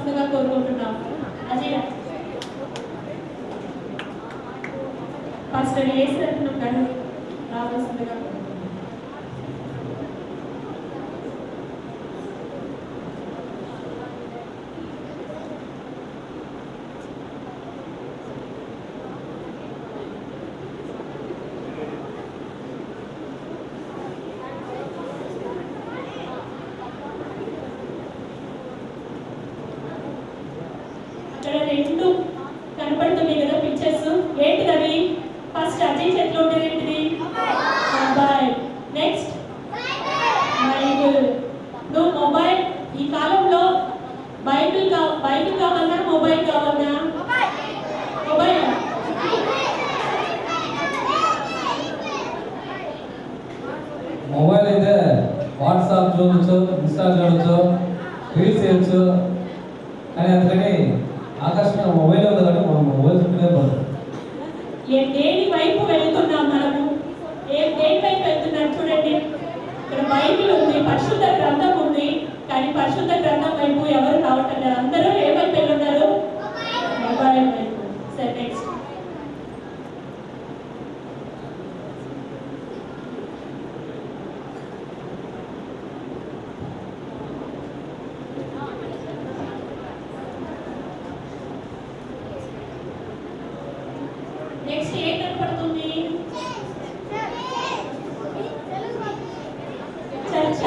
రావాల్సిందిగా కోరుకుంటున్నాం. అజయ్ పాస్టర్ యేసరత్నం గారు రావాల్సిందిగా కోరుకుంటున్నాం. రెండు కనపడుతున్నాయి కదా పిక్చర్స్, ఏంటిది అవి? ఫస్ట్ అజయ్ చేతిలో ఉండేది ఏంటిది? మొబైల్. Next Bible. నువ్వు మొబైల్, ఈ కాలంలో బైబిల్ కావాలన్నా మొబైల్ కావాలన్నా? మొబైల్. మొబైల్ అయితే వాట్సాప్ చూడొచ్చు, ఇన్స్టా చూడొచ్చు, రీల్స్ చేయొచ్చు. కానీ అందుకని ఆకర్షణ మొబైల్ ఉంది కాబట్టి మనం మొబైల్ చుట్టూనే పోతాం. దేని వైపు వెళ్తున్నాం మనము? దేని వైపు వెళ్తున్నాం? చూడండి, ఇక్కడ బైబిల్ ఉంది, పరిశుద్ధ గ్రంథం ఉంది, కానీ పరిశుద్ధ గ్రంథం వైపు ఎవరు రావటం లేదు. అందరూ ఏ వైపు వెళ్తున్నారు? మొబైల్ వైపు. సరే, నెక్స్ట్. నెక్స్ట్ ఏం కనపడుతుంది? Church.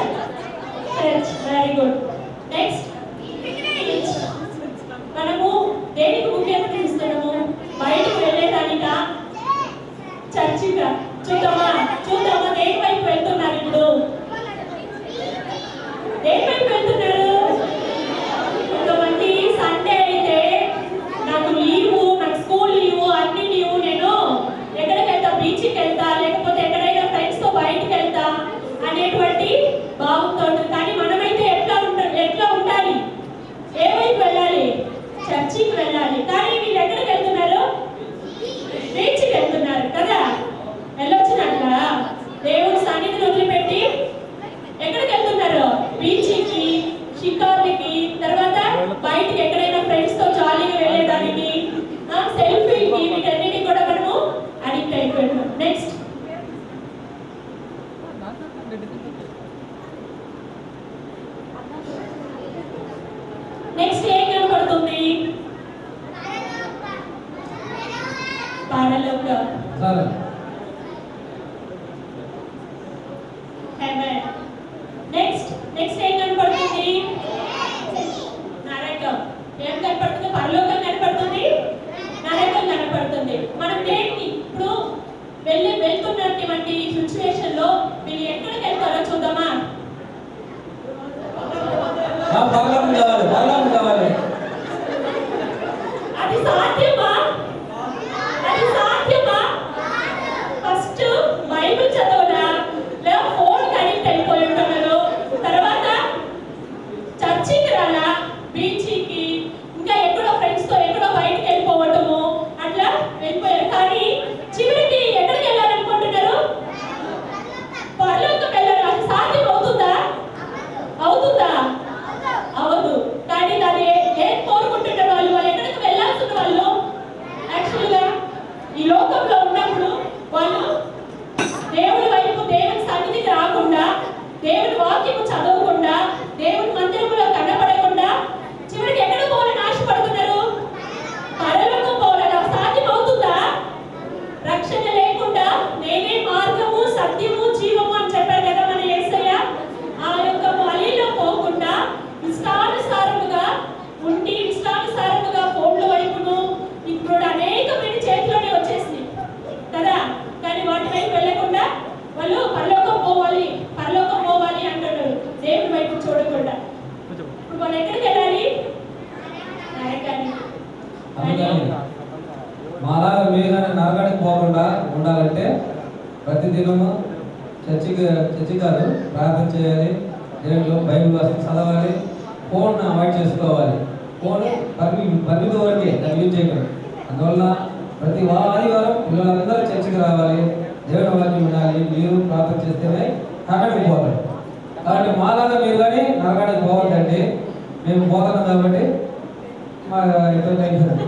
Church, very good. Next మనము దేనికి ముఖ్యత్వం ఇస్తున్నాము? బయటకు వెళ్ళేదానికా, చర్చిగా? చూద్దామా దేని వైపు వెళ్తున్నారు ఇప్పుడు? దేని వైపు వెళ్తున్నారు? కొంతమంది సండే అయితే నాకు లీవు, నాకు స్కూల్ లీవు, అన్ని లీవు, నేను ఎక్కడికి వెళ్తా, బీచ్కి వెళ్తా, లేకపోతే ఎక్కడైనా ఫ్రెండ్స్తో బయటకు వెళ్తా అనేటువంటి భావంతో ఉంటుంది. కానీ మనమైతే ఎట్లా ఉండాలి? ఏ వైపు వెళ్ళాలి? చర్చికి వెళ్ళాలి. కానీ వీళ్ళు ఎక్కడికి వెళ్తున్నారు? బీచ్కి వెళ్తున్నారు కదా. వెళ్ళొచ్చినట్ల దేవుడు సన్నిధిని వదిలిపెట్టి ఎక్కడికి వెళ్తున్నారు? బీచ్కి, షికార్లకి, తర్వాత బయటికి ఎక్కడైనా ఫ్రెండ్స్తో జాలీగా వెళ్ళేదానికి, సెల్ఫీకి, వీటన్నిటికి కూడా మనము అడిక్ట్ అయిపోయినాం. నెక్స్ట్ ఏం కనపడుతుంది? పరలోకం. హెవెన్. నెక్స్ట్ ఏం కనపడుతుంది? నరకం. ఏం కనపడుతుంది? పరలోకం కనపడుతుంది, నరకం కనపడుతుంది. మనం దేనికి ఇప్పుడు వెళ్తున్నటువంటి సిచ్యువేషన్ లో మీరు ఎక్కడికి వెళ్తారో చూద్దామా? అది సాధ్యమా? ఫస్ట్ బైబిల్ చదవరా, లేదా ఫోన్ కనెక్ట్ అయిపోయి ఉంటున్నారు, తర్వాత చర్చికి రాలా, బీచ్కి, ఇంకా ఎక్కడో ఫ్రెండ్స్తో ఎక్కడో బయటకు వెళ్ళిపోవటము, అట్లా వెళ్ళిపోయారు. కానీ చివరికి ఎక్కడికి వెళ్ళాలనుకుంటున్నారు? పరలోకం వెళ్ళారు. అది సాధ్యం అవుతుందా? అవదు. కానీ దాన్ని ఏం కోరుకుంటున్నారు వాళ్ళు? ఎక్కడికి వెళ్ళాల్సిన వాళ్ళు యాక్చువల్గా ఈ లోకంలో ఉన్నప్పుడు వాళ్ళు దేవుడి వైపు, దేవుని సన్నిధికి రాకుండా, దేవుని వాక్యము చదవకుండా, దేవుని మందిరంలో కనపడకుండా చివరికి ఎక్కడ పోవాలని ఆశపడుతున్నారు? పరలోకం పోవాలని. సాధ్యం అవుతుందా? రక్షణ లేకుండా నేనే మార్గము, సత్యము, జీవము అని చెప్పారు కదా మన యేసయ్య. ఆ యొక్క వలిలో పోకుండా ఇష్టానుసారముగా ఉండి, ఇష్టానుసారముగా ఫోన్ల వైపును ఇప్పుడు అనేకమైన చేతిలోనే వచ్చేసింది కదా. కానీ వాటి వైపు వెళ్ళకుండా వాళ్ళు పరలోకం పోవాలి అంటారు, దేవుని వైపు చూడకుండా. ఇప్పుడు వాళ్ళు ఎక్కడికి వెళ్ళాలి? నరకానికి. మాలాగా మీరు కానీ నరకానికి పోకుండా ఉండాలంటే ప్రతి దినము చర్చి కాదు, ప్రార్థన చేయాలి, దేవుళ్ళు బైబిల్ చదవాలి, ఫోన్ అవాయిడ్ చేసుకోవాలి. ఫోన్ పరిమితి వరకే దాన్ని యూజ్ చేయకూడదు. అందువల్ల ప్రతి ఆదివారం పిల్లలందరూ చర్చికి రావాలి, దేవుని వాక్యం వినాలి, మీరు ప్రార్థన చేస్తేనే నరకానికి పోతారు. కాబట్టి మాలాగా మీరు కానీ నరకానికి పోవద్దండి. మేము పోతున్నాం కాబట్టి మా ఇబ్బంది అయిపోయింది.